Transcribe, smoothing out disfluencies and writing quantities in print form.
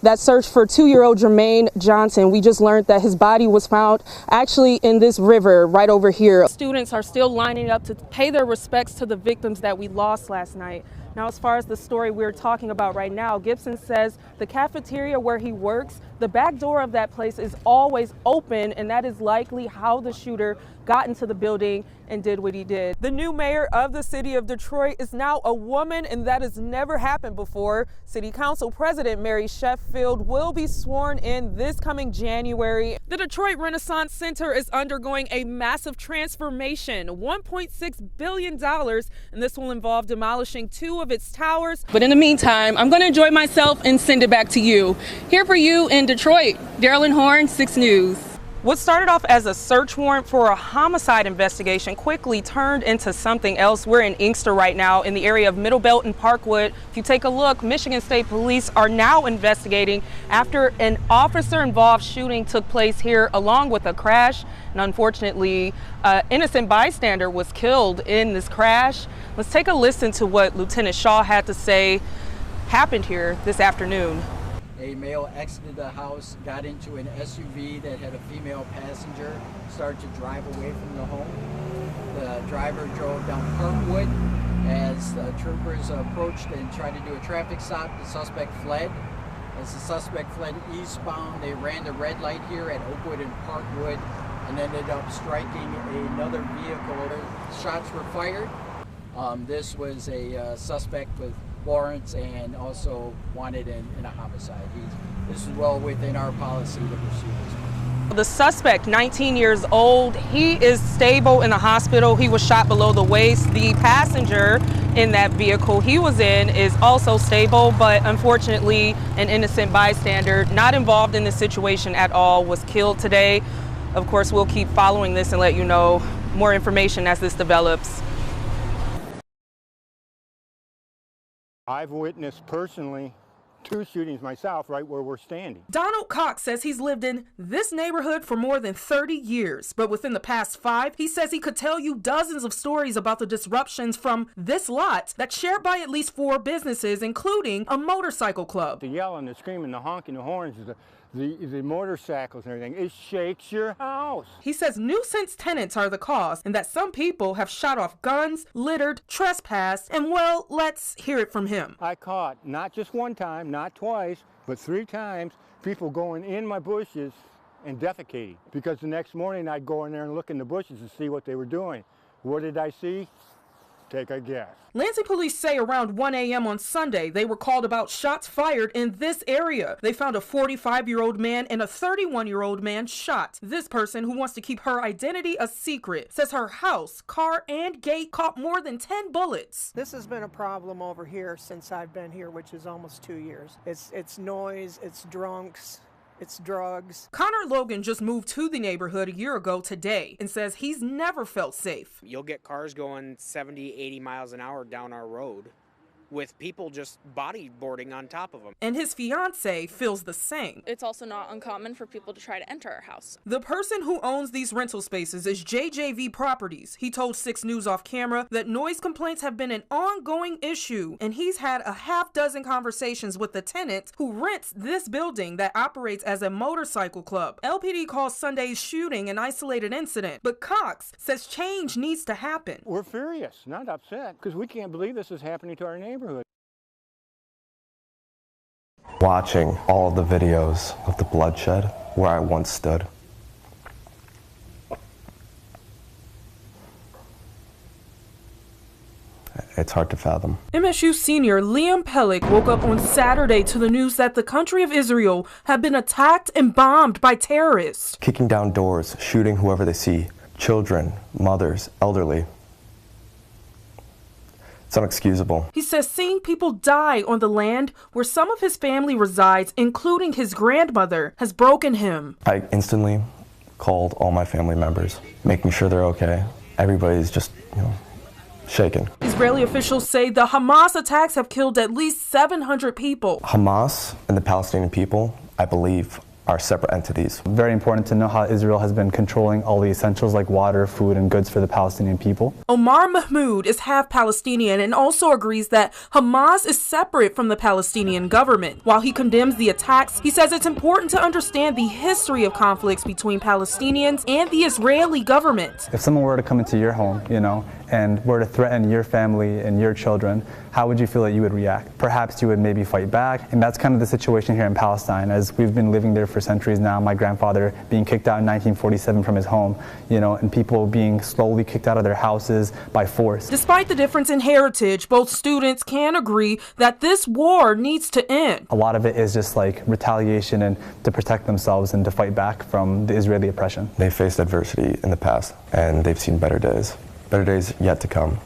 that search for 2-year-old Jermaine Johnson. We just learned that his body was found actually in this river right over here. Students are still lining up to pay their respects to the victims that we lost last night. Now, as far as the story we're talking about right now, Gibson says the cafeteria where he works, the back door of that place is always open, and that is likely how the shooter got into the building and did what he did. The new mayor of the city of Detroit is now a woman, and that has never happened before. City Council President Mary Sheffield will be sworn in this coming January. The Detroit Renaissance Center is undergoing a massive transformation, $1.6 billion, and this will involve demolishing 2 of its towers. But in the meantime, I'm going to enjoy myself and send it back to you. Here for you in Detroit, Darrylin Horne, 6 News. What started off as a search warrant for a homicide investigation quickly turned into something else. We're in Inkster right now in the area of Middle Belt and Parkwood. If you take a look, Michigan State Police are now investigating after an officer-involved shooting took place here along with a crash. And unfortunately, an innocent bystander was killed in this crash. Let's take a listen to what Lieutenant Shaw had to say happened here this afternoon. A male exited the house, got into an SUV that had a female passenger, started to drive away from the home. The driver drove down Parkwood. As the troopers approached and tried to do a traffic stop, the suspect fled. As the suspect fled eastbound, they ran the red light here at Oakwood and Parkwood and ended up striking another vehicle. Shots were fired. This was a suspect with warrants and also wanted in a homicide. This is well within our policy to pursue this. The suspect, 19 years old, he is stable in the hospital. He was shot below the waist. The passenger in that vehicle he was in is also stable, but unfortunately an innocent bystander not involved in the situation at all was killed today. Of course, we'll keep following this and let you know more information as this develops. I've witnessed personally 2 shootings myself right where we're standing. Donald Cox says he's lived in this neighborhood for more than 30 years, but within the past 5, he says he could tell you dozens of stories about the disruptions from this lot that's shared by at least 4 businesses, including a motorcycle club. The yelling, the screaming, the honking, the horns, the motorcycles and everything, it shakes your house. He says nuisance tenants are the cause and that some people have shot off guns, littered, trespassed, and well, let's hear it from him. I caught, not just 1 time, not twice, but 3 times, people going in my bushes and defecating. Because the next morning I'd go in there and look in the bushes and see what they were doing. What did I see? Take a guess. Lansing police say around 1 a.m. on Sunday, they were called about shots fired in this area. They found a 45-year-old man and a 31-year-old man shot. This person, who wants to keep her identity a secret, says her house, car, and gate caught more than 10 bullets. This has been a problem over here since I've been here, which is almost 2 years. It's noise, it's drunks, it's drugs. Connor Logan just moved to the neighborhood a year ago today and says he's never felt safe. You'll get cars going 70, 80 miles an hour down our road with people just bodyboarding on top of them. And his fiance feels the same. It's also not uncommon for people to try to enter our house. The person who owns these rental spaces is JJV Properties. He told 6 News off camera that noise complaints have been an ongoing issue, and he's had a half-dozen conversations with the tenant who rents this building that operates as a motorcycle club. LPD calls Sunday's shooting an isolated incident, but Cox says change needs to happen. We're furious, not upset, because we can't believe this is happening to our neighborhood. Watching all of the videos of the bloodshed where I once stood. It's hard to fathom. MSU senior Liam Pellick woke up on Saturday to the news that the country of Israel had been attacked and bombed by terrorists. Kicking down doors, shooting whoever they see, children, mothers, elderly. It's unexcusable. He says seeing people die on the land where some of his family resides, including his grandmother, has broken him. I instantly called all my family members, making sure they're okay. Everybody's just, shaken. Israeli officials say the Hamas attacks have killed at least 700 people. Hamas and the Palestinian people, I believe, are separate entities. Very important to know how Israel has been controlling all the essentials like water, food, and goods for the Palestinian people. Omar Mahmoud is half Palestinian and also agrees that Hamas is separate from the Palestinian government. While he condemns the attacks, he says it's important to understand the history of conflicts between Palestinians and the Israeli government. If someone were to come into your home, and were to threaten your family and your children, how would you feel that you would react? Perhaps you would maybe fight back, and that's kind of the situation here in Palestine, as we've been living there for centuries now. My grandfather being kicked out in 1947 from his home, and people being slowly kicked out of their houses by force. Despite the difference in heritage, both students can agree that this war needs to end. A lot of it is just like retaliation and to protect themselves and to fight back from the Israeli oppression. They faced adversity in the past, and they've seen better days. Better days yet to come.